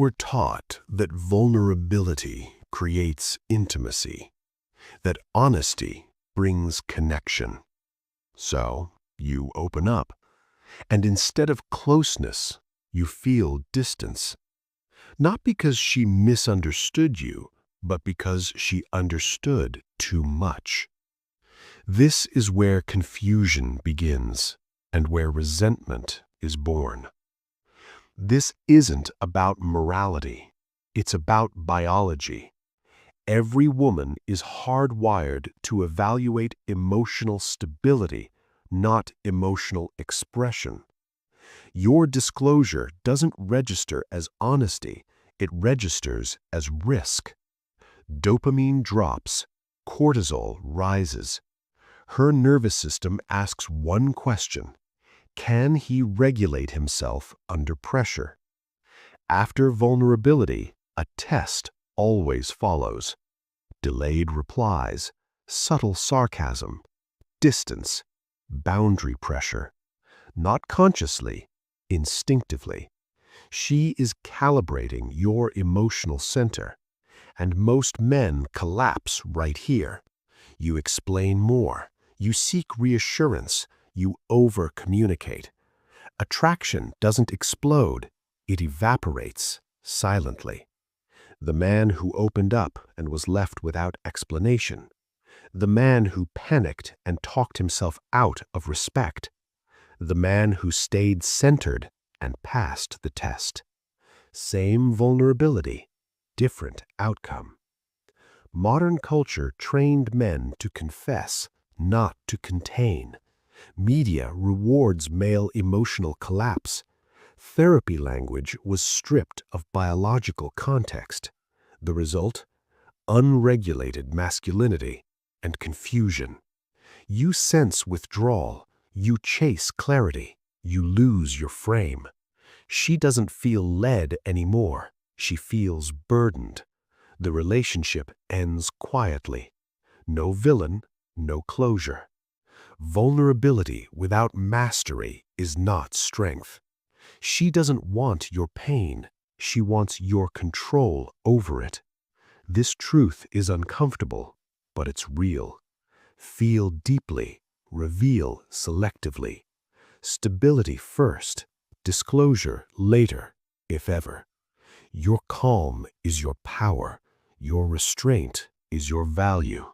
were taught that vulnerability creates intimacy, that honesty brings connection. So you open up, and instead of closeness, you feel distance. Not because she misunderstood you, but because she understood too much. This is where confusion begins, and where resentment is born. This isn't about morality. It's about biology. Every woman is hardwired to evaluate emotional stability, not emotional expression. Your disclosure doesn't register as honesty, it registers as risk. Dopamine drops, cortisol rises. Her nervous system asks one question: can he regulate himself under pressure? After vulnerability, a test always follows. Delayed replies, subtle sarcasm, distance, boundary pressure. Not consciously, instinctively. She is calibrating your emotional center, and most men collapse right here. You explain more, you seek reassurance, you over-communicate. Attraction doesn't explode, it evaporates silently. The man who opened up and was left without explanation. The man who panicked and talked himself out of respect. The man who stayed centered and passed the test. Same vulnerability, different outcome. Modern culture trained men to confess, not to contain. Media rewards male emotional collapse. Therapy language was stripped of biological context. The result? Unregulated masculinity and confusion. You sense withdrawal. You chase clarity. You lose your frame. She doesn't feel led anymore. She feels burdened. The relationship ends quietly. No villain, no closure. Vulnerability without mastery is not strength. She doesn't want your pain. She wants your control over it. This truth is uncomfortable, but it's real. Feel deeply. Reveal selectively. Stability first, disclosure later, if ever. Your calm is your power. Your restraint is your value.